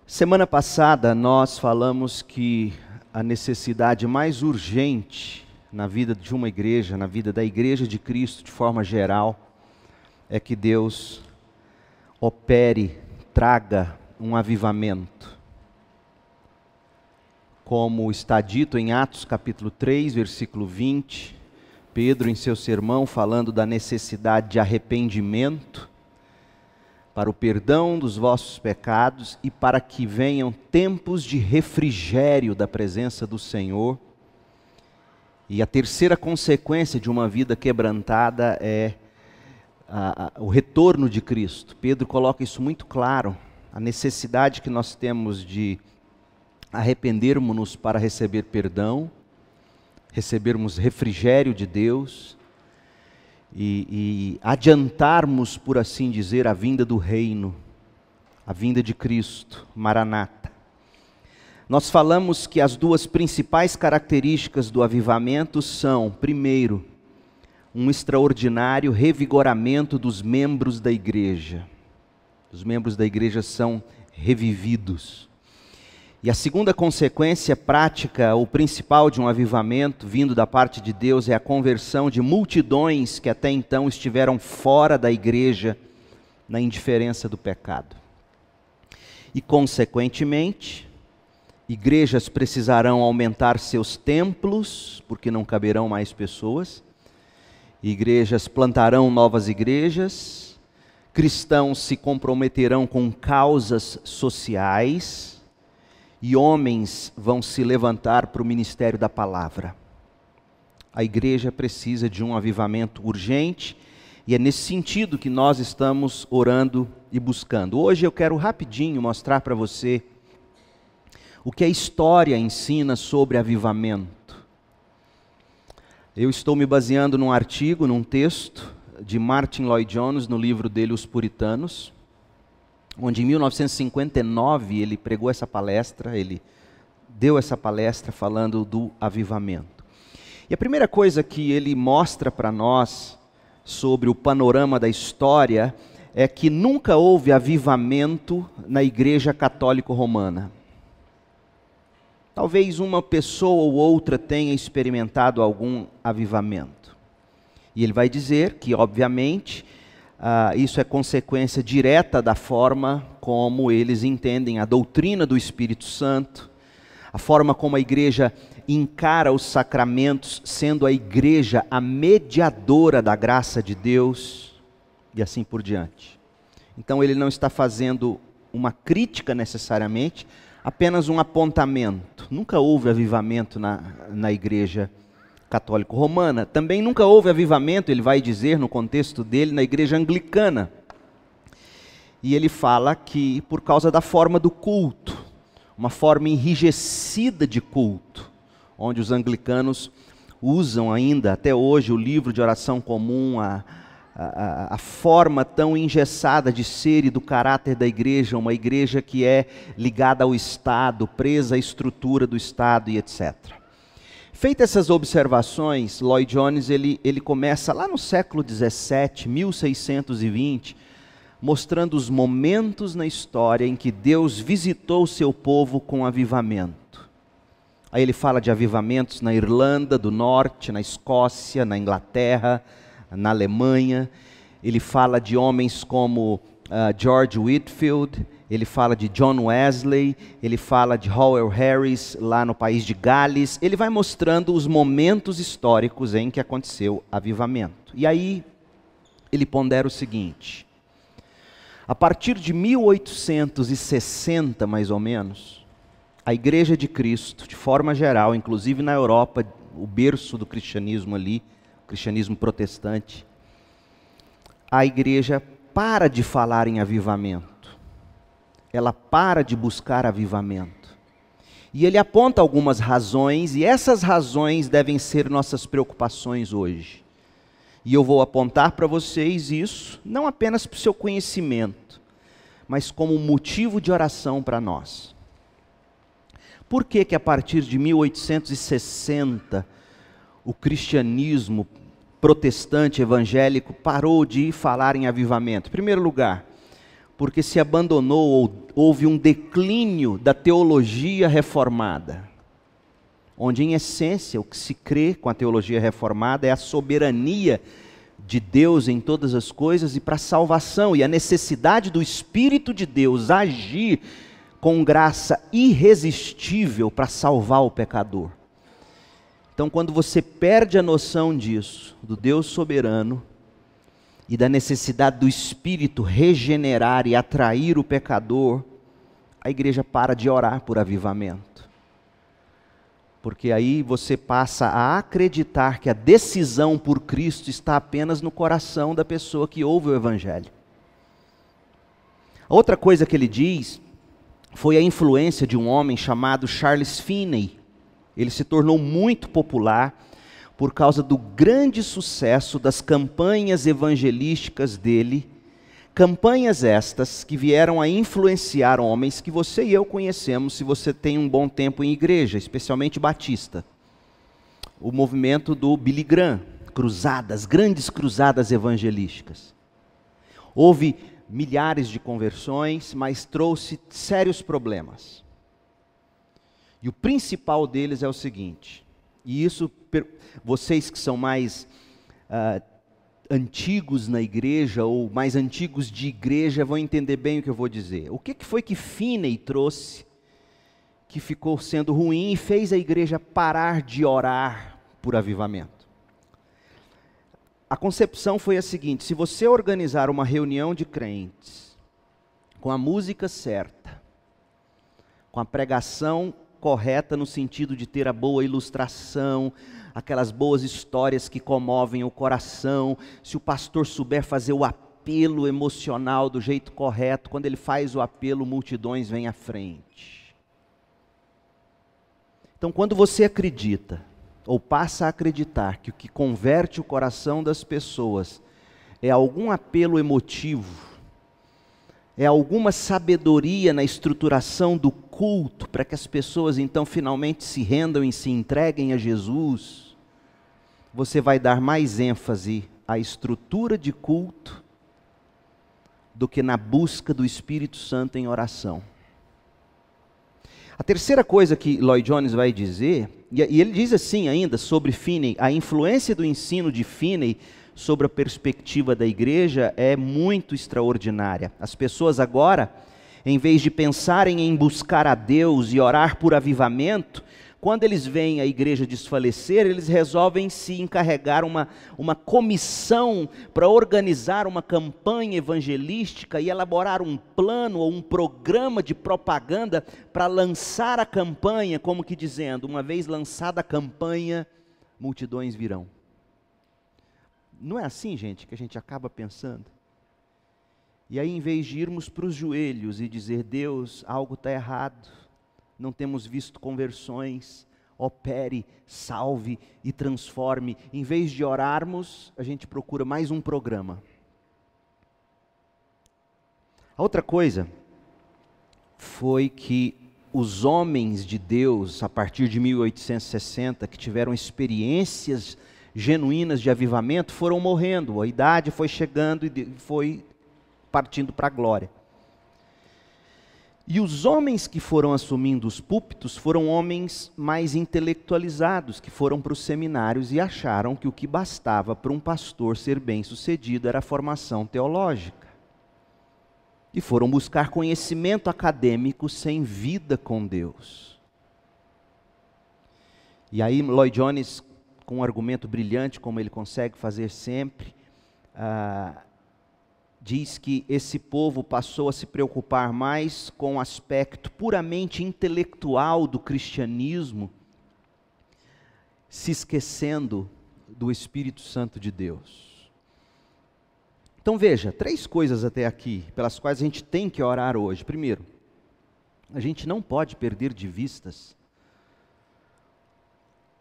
Semana passada nós falamos que a necessidade mais urgente na vida de uma igreja, na vida da Igreja de Cristo de forma geral, é que Deus opere, traga um avivamento. Como está dito em Atos capítulo 3, versículo 20, Pedro em seu sermão falando da necessidade de arrependimento, para o perdão dos vossos pecados e para que venham tempos de refrigério da presença do Senhor. E a terceira consequência de uma vida quebrantada é o retorno de Cristo. Pedro coloca isso muito claro, a necessidade que nós temos de arrependermos-nos para receber perdão, recebermos refrigério de Deus, e adiantarmos, por assim dizer, a vinda do reino, a vinda de Cristo, Maranata. Nós falamos que as duas principais características do avivamento são, primeiro, um extraordinário revigoramento dos membros da igreja. Os membros da igreja são revividos. E a segunda consequência prática, ou principal de um avivamento vindo da parte de Deus, é a conversão de multidões que até então estiveram fora da igreja, na indiferença do pecado. E consequentemente, igrejas precisarão aumentar seus templos, porque não caberão mais pessoas. Igrejas plantarão novas igrejas. Cristãos se comprometerão com causas sociais. E homens vão se levantar para o ministério da palavra. A igreja precisa de um avivamento urgente, e é nesse sentido que nós estamos orando e buscando. Hoje eu quero rapidinho mostrar para você o que a história ensina sobre avivamento. Eu estou me baseando num artigo, num texto de Martyn Lloyd-Jones, no livro dele, Os Puritanos, onde em 1959 ele pregou essa palestra, ele deu essa palestra falando do avivamento. E a primeira coisa que ele mostra para nós sobre o panorama da história é que nunca houve avivamento na Igreja Católica Romana. Talvez uma pessoa ou outra tenha experimentado algum avivamento. E ele vai dizer que, obviamente, isso é consequência direta da forma como eles entendem a doutrina do Espírito Santo, a forma como a igreja encara os sacramentos, sendo a igreja a mediadora da graça de Deus, e assim por diante. Então ele não está fazendo uma crítica necessariamente, apenas um apontamento. Nunca houve avivamento na igreja católico-romana. Também nunca houve avivamento, ele vai dizer no contexto dele, na igreja anglicana. E ele fala que por causa da forma do culto, uma forma enrijecida de culto, onde os anglicanos usam ainda até hoje o livro de oração comum, a forma tão engessada de ser e do caráter da igreja, uma igreja que é ligada ao Estado, presa à estrutura do Estado e etc. Feitas essas observações, Lloyd-Jones ele começa lá no século 17, 1620, mostrando os momentos na história em que Deus visitou o seu povo com avivamento. Aí ele fala de avivamentos na Irlanda do Norte, na Escócia, na Inglaterra, na Alemanha. Ele fala de homens como George Whitefield, ele fala de John Wesley, ele fala de Howell Harris lá no país de Gales. Ele vai mostrando os momentos históricos em que aconteceu avivamento. E aí ele pondera o seguinte: a partir de 1860 mais ou menos, a Igreja de Cristo, de forma geral, inclusive na Europa, o berço do cristianismo ali, o cristianismo protestante, a igreja para de falar em avivamento. Ela para de buscar avivamento. E ele aponta algumas razões, e essas razões devem ser nossas preocupações hoje. E eu vou apontar para vocês isso, não apenas para o seu conhecimento, mas como motivo de oração para nós. Por que que a partir de 1860 o cristianismo protestante evangélico parou de falar em avivamento? Em primeiro lugar, porque se abandonou ou houve um declínio da teologia reformada, onde em essência o que se crê com a teologia reformada é a soberania de Deus em todas as coisas e para a salvação, e a necessidade do Espírito de Deus agir com graça irresistível para salvar o pecador. Então, quando você perde a noção disso, do Deus soberano, e da necessidade do Espírito regenerar e atrair o pecador, a igreja para de orar por avivamento. Porque aí você passa a acreditar que a decisão por Cristo está apenas no coração da pessoa que ouve o Evangelho. A outra coisa que ele diz foi a influência de um homem chamado Charles Finney. Ele se tornou muito popular por causa do grande sucesso das campanhas evangelísticas dele, campanhas estas que vieram a influenciar homens que você e eu conhecemos se você tem um bom tempo em igreja, especialmente batista. O movimento do Billy Graham, cruzadas, grandes cruzadas evangelísticas. Houve milhares de conversões, mas trouxe sérios problemas. E o principal deles é o seguinte, e isso vocês que são mais antigos na igreja, ou mais antigos de igreja, vão entender bem o que eu vou dizer. O que foi que Finney trouxe, que ficou sendo ruim e fez a igreja parar de orar por avivamento? A concepção foi a seguinte: se você organizar uma reunião de crentes, com a música certa, com a pregação correta no sentido de ter a boa ilustração, aquelas boas histórias que comovem o coração, se o pastor souber fazer o apelo emocional do jeito correto, quando ele faz o apelo, multidões vêm à frente. Então, quando você acredita, ou passa a acreditar, que o que converte o coração das pessoas é algum apelo emotivo, é alguma sabedoria na estruturação do culto, para que as pessoas então finalmente se rendam e se entreguem a Jesus, você vai dar mais ênfase à estrutura de culto do que na busca do Espírito Santo em oração. A terceira coisa que Lloyd Jones vai dizer, e ele diz assim ainda sobre Finney, a influência do ensino de Finney sobre a perspectiva da igreja é muito extraordinária. As pessoas agora, em vez de pensarem em buscar a Deus e orar por avivamento, quando eles veem a igreja desfalecer, eles resolvem se encarregar uma comissão para organizar uma campanha evangelística e elaborar um plano ou um programa de propaganda para lançar a campanha, como que dizendo, uma vez lançada a campanha, multidões virão. Não é assim, gente, que a gente acaba pensando? E aí, em vez de irmos para os joelhos e dizer, Deus, algo está errado, não temos visto conversões, opere, salve e transforme, em vez de orarmos, a gente procura mais um programa. A outra coisa foi que os homens de Deus, a partir de 1860, que tiveram experiências genuínas de avivamento, foram morrendo, a idade foi chegando e foi partindo para a glória. E os homens que foram assumindo os púlpitos foram homens mais intelectualizados, que foram para os seminários e acharam que o que bastava para um pastor ser bem-sucedido era a formação teológica. E foram buscar conhecimento acadêmico sem vida com Deus. E aí Lloyd Jones, com um argumento brilhante, como ele consegue fazer sempre, diz que esse povo passou a se preocupar mais com o aspecto puramente intelectual do cristianismo, se esquecendo do Espírito Santo de Deus. Então veja, 3 coisas até aqui, pelas quais a gente tem que orar hoje. Primeiro, a gente não pode perder de vistas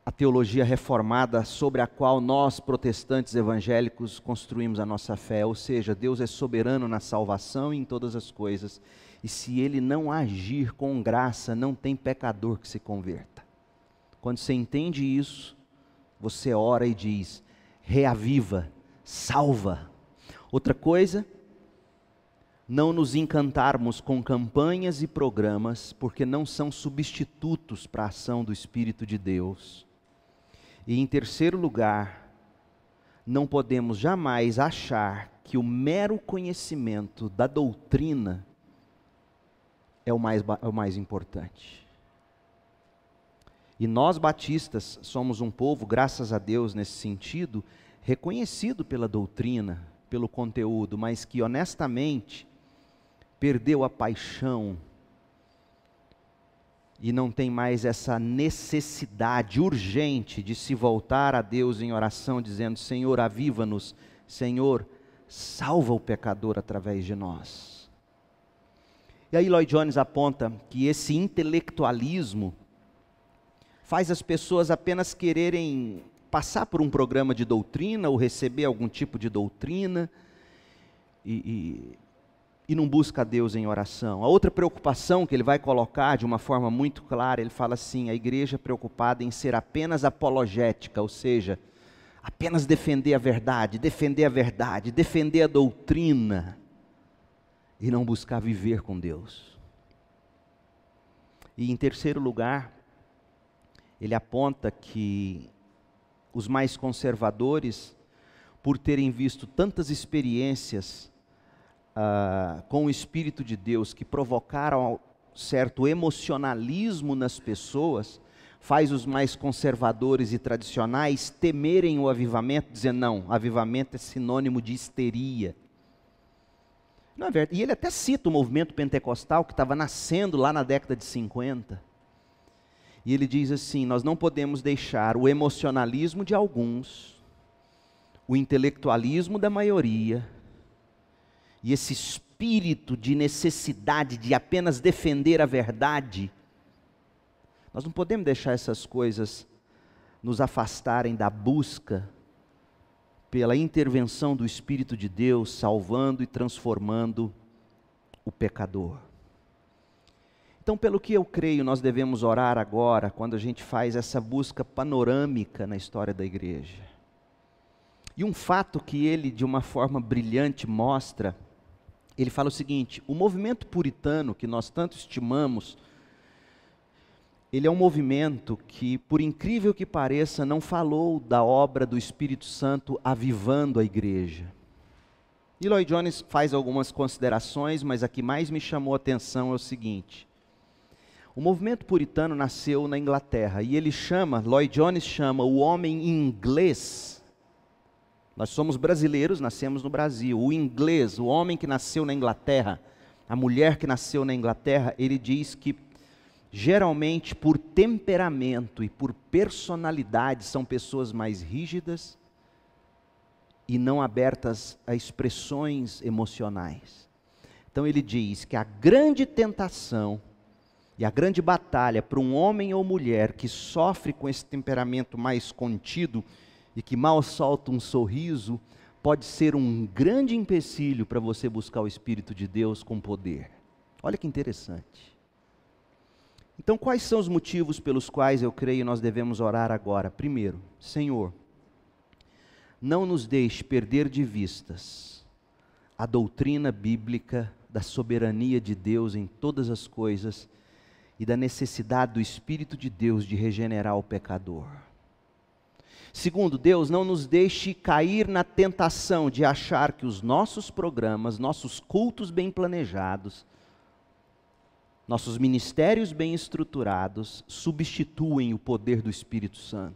a teologia reformada sobre a qual nós, protestantes evangélicos, construímos a nossa fé. Ou seja, Deus é soberano na salvação e em todas as coisas. E se Ele não agir com graça, não tem pecador que se converta. Quando você entende isso, você ora e diz, reaviva, salva. Outra coisa, não nos encantarmos com campanhas e programas, porque não são substitutos para a ação do Espírito de Deus. E em terceiro lugar, não podemos jamais achar que o mero conhecimento da doutrina é o mais importante. E nós batistas somos um povo, graças a Deus nesse sentido, reconhecido pela doutrina, pelo conteúdo, mas que honestamente perdeu a paixão e não tem mais essa necessidade urgente de se voltar a Deus em oração, dizendo: Senhor, aviva-nos, Senhor, salva o pecador através de nós. E aí Lloyd Jones aponta que esse intelectualismo faz as pessoas apenas quererem passar por um programa de doutrina ou receber algum tipo de doutrina e não busca a Deus em oração. A outra preocupação que ele vai colocar de uma forma muito clara, ele fala assim: a igreja preocupada em ser apenas apologética, ou seja, apenas defender a verdade, defender a doutrina, e não buscar viver com Deus. E em terceiro lugar, ele aponta que os mais conservadores, por terem visto tantas experiências com o Espírito de Deus que provocaram certo emocionalismo nas pessoas, faz os mais conservadores e tradicionais temerem o avivamento, dizendo: não, avivamento é sinônimo de histeria. Não é verdade? E ele até cita o movimento pentecostal que estava nascendo lá na década de 50. E ele diz assim: nós não podemos deixar o emocionalismo de alguns, o intelectualismo da maioria, e esse espírito de necessidade de apenas defender a verdade, nós não podemos deixar essas coisas nos afastarem da busca pela intervenção do Espírito de Deus, salvando e transformando o pecador. Então, pelo que eu creio, nós devemos orar agora, quando a gente faz essa busca panorâmica na história da igreja. E um fato que ele, de uma forma brilhante, mostra, ele fala o seguinte: o movimento puritano, que nós tanto estimamos, ele é um movimento que, por incrível que pareça, não falou da obra do Espírito Santo avivando a igreja. E Lloyd Jones faz algumas considerações, mas a que mais me chamou a atenção é o seguinte: o movimento puritano nasceu na Inglaterra, e Lloyd Jones chama o homem inglês. Nós somos brasileiros, nascemos no Brasil. O inglês, o homem que nasceu na Inglaterra, a mulher que nasceu na Inglaterra, ele diz que geralmente por temperamento e por personalidade são pessoas mais rígidas e não abertas a expressões emocionais. Então ele diz que a grande tentação e a grande batalha para um homem ou mulher que sofre com esse temperamento mais contido e que mal solta um sorriso, pode ser um grande empecilho para você buscar o Espírito de Deus com poder. Olha que interessante. Então, quais são os motivos pelos quais eu creio nós devemos orar agora? Primeiro, Senhor, não nos deixe perder de vistas a doutrina bíblica da soberania de Deus em todas as coisas e da necessidade do Espírito de Deus de regenerar o pecador. Segundo, Deus, não nos deixe cair na tentação de achar que os nossos programas, nossos cultos bem planejados, nossos ministérios bem estruturados, substituem o poder do Espírito Santo.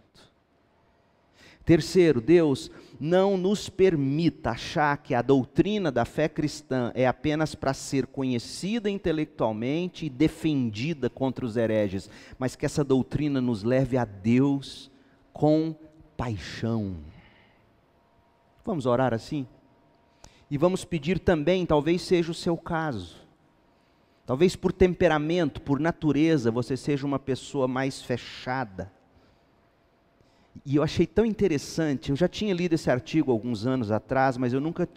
Terceiro, Deus, não nos permita achar que a doutrina da fé cristã é apenas para ser conhecida intelectualmente e defendida contra os hereges, mas que essa doutrina nos leve a Deus com paixão. Vamos orar assim? E vamos pedir também, talvez seja o seu caso, talvez por temperamento, por natureza, você seja uma pessoa mais fechada. E eu achei tão interessante, eu já tinha lido esse artigo alguns anos atrás, mas eu nunca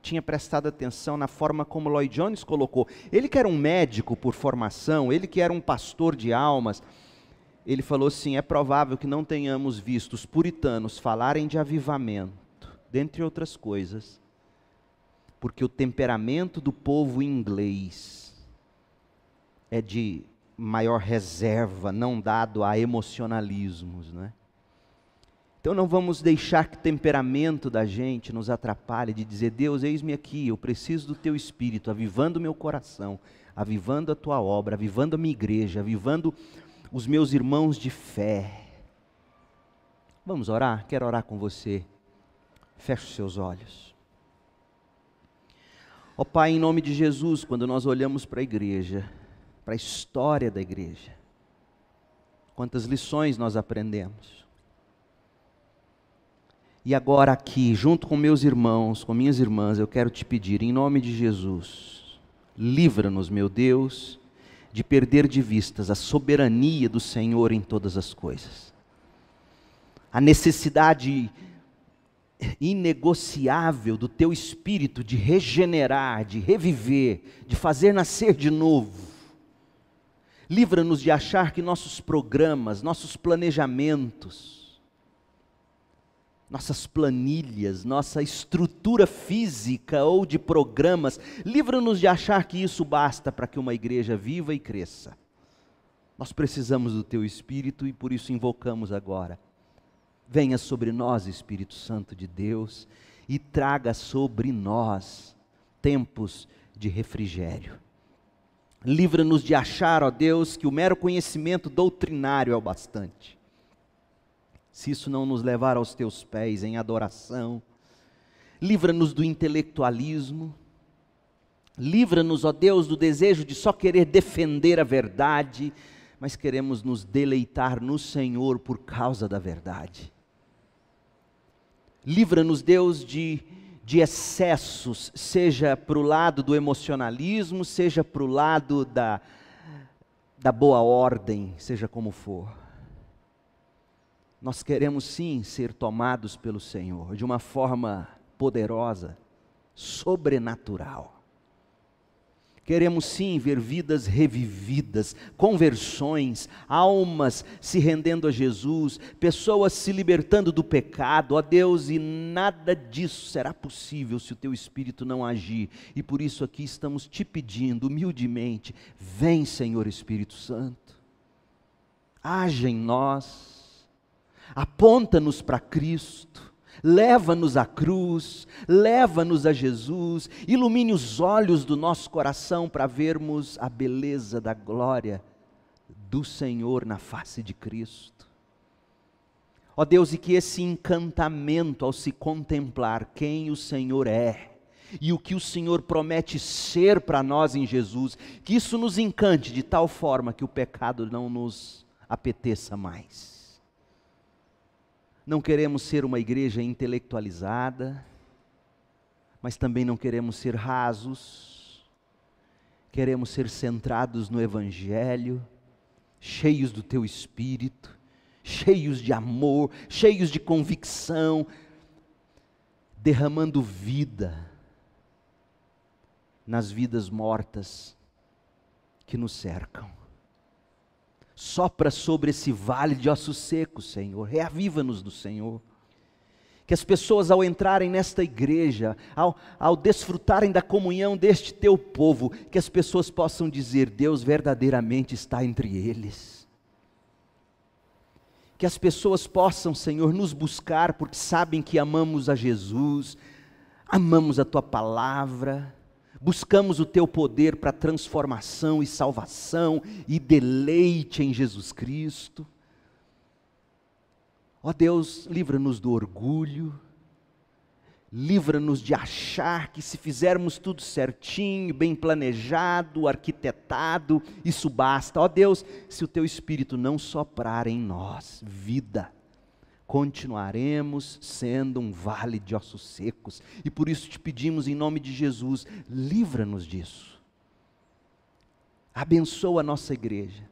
tinha prestado atenção na forma como Lloyd Jones colocou. Ele que era um médico por formação, ele que era um pastor de almas, ele falou assim: é provável que não tenhamos visto os puritanos falarem de avivamento, dentre outras coisas, porque o temperamento do povo inglês é de maior reserva, não dado a emocionalismos, né? Então não vamos deixar que o temperamento da gente nos atrapalhe de dizer: Deus, eis-me aqui, eu preciso do teu Espírito, avivando o meu coração, avivando a tua obra, avivando a minha igreja, avivando os meus irmãos de fé. Vamos orar? Quero orar com você. Feche os seus olhos. Ó Pai, em nome de Jesus, quando nós olhamos para a igreja, para a história da igreja, quantas lições nós aprendemos. E agora aqui, junto com meus irmãos, com minhas irmãs, eu quero te pedir, em nome de Jesus, livra-nos, meu Deus, de perder de vistas a soberania do Senhor em todas as coisas. A necessidade inegociável do teu Espírito de regenerar, de reviver, de fazer nascer de novo. Livra-nos de achar que nossos programas, nossos planejamentos, nossas planilhas, nossa estrutura física ou de programas, livra-nos de achar que isso basta para que uma igreja viva e cresça. Nós precisamos do teu Espírito e por isso invocamos agora. Venha sobre nós, Espírito Santo de Deus, e traga sobre nós tempos de refrigério. Livra-nos de achar, ó Deus, que o mero conhecimento doutrinário é o bastante. Se isso não nos levar aos teus pés em adoração, livra-nos do intelectualismo, livra-nos, ó Deus, do desejo de só querer defender a verdade, mas queremos nos deleitar no Senhor por causa da verdade. Livra-nos, Deus, de excessos, seja para o lado do emocionalismo, seja para o lado da boa ordem, seja como for. Nós queremos sim ser tomados pelo Senhor, de uma forma poderosa, sobrenatural. Queremos sim ver vidas revividas, conversões, almas se rendendo a Jesus, pessoas se libertando do pecado, ó Deus, e nada disso será possível se o teu Espírito não agir. E por isso aqui estamos te pedindo humildemente, vem Senhor Espírito Santo, age em nós, aponta-nos para Cristo, leva-nos à cruz, leva-nos a Jesus, ilumine os olhos do nosso coração para vermos a beleza da glória do Senhor na face de Cristo. Ó Deus, e que esse encantamento ao se contemplar quem o Senhor é, e o que o Senhor promete ser para nós em Jesus, que isso nos encante de tal forma que o pecado não nos apeteça mais. Não queremos ser uma igreja intelectualizada, mas também não queremos ser rasos. Queremos ser centrados no Evangelho, cheios do teu Espírito, cheios de amor, cheios de convicção, derramando vida nas vidas mortas que nos cercam. Sopra sobre esse vale de ossos secos, Senhor, reaviva-nos do Senhor. Que as pessoas ao entrarem nesta igreja, ao desfrutarem da comunhão deste teu povo, que as pessoas possam dizer, Deus verdadeiramente está entre eles. Que as pessoas possam, Senhor, nos buscar, porque sabem que amamos a Jesus, amamos a tua palavra, buscamos o teu poder para transformação e salvação e deleite em Jesus Cristo. Ó Deus, livra-nos do orgulho, livra-nos de achar que se fizermos tudo certinho, bem planejado, arquitetado, isso basta. Ó Deus, se o teu Espírito não soprar em nós vida, continuaremos sendo um vale de ossos secos, e por isso te pedimos em nome de Jesus, livra-nos disso, abençoa a nossa igreja,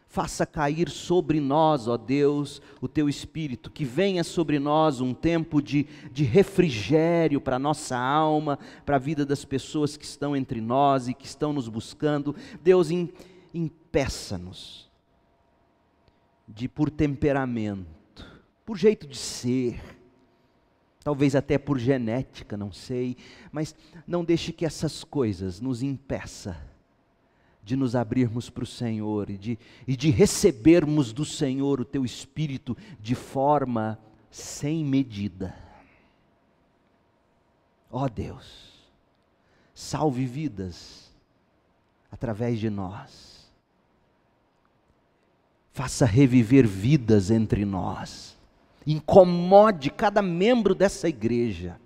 faça cair sobre nós, ó Deus, o teu Espírito, que venha sobre nós um tempo de refrigério para a nossa alma, para a vida das pessoas que estão entre nós e que estão nos buscando. Deus, impeça-nos de por temperamento, por jeito de ser, talvez até por genética, não sei, mas não deixe que essas coisas nos impeçam de nos abrirmos para o Senhor e de recebermos do Senhor o Teu Espírito de forma sem medida. Ó Deus, salve vidas através de nós, faça reviver vidas entre nós, incomode cada membro dessa igreja,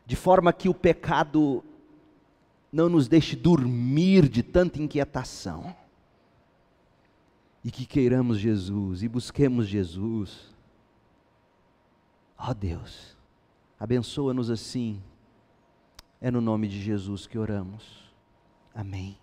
de forma que o pecado não nos deixe dormir de tanta inquietação, e que queiramos Jesus e busquemos Jesus. Ó Deus, abençoa-nos assim, é no nome de Jesus que oramos, amém.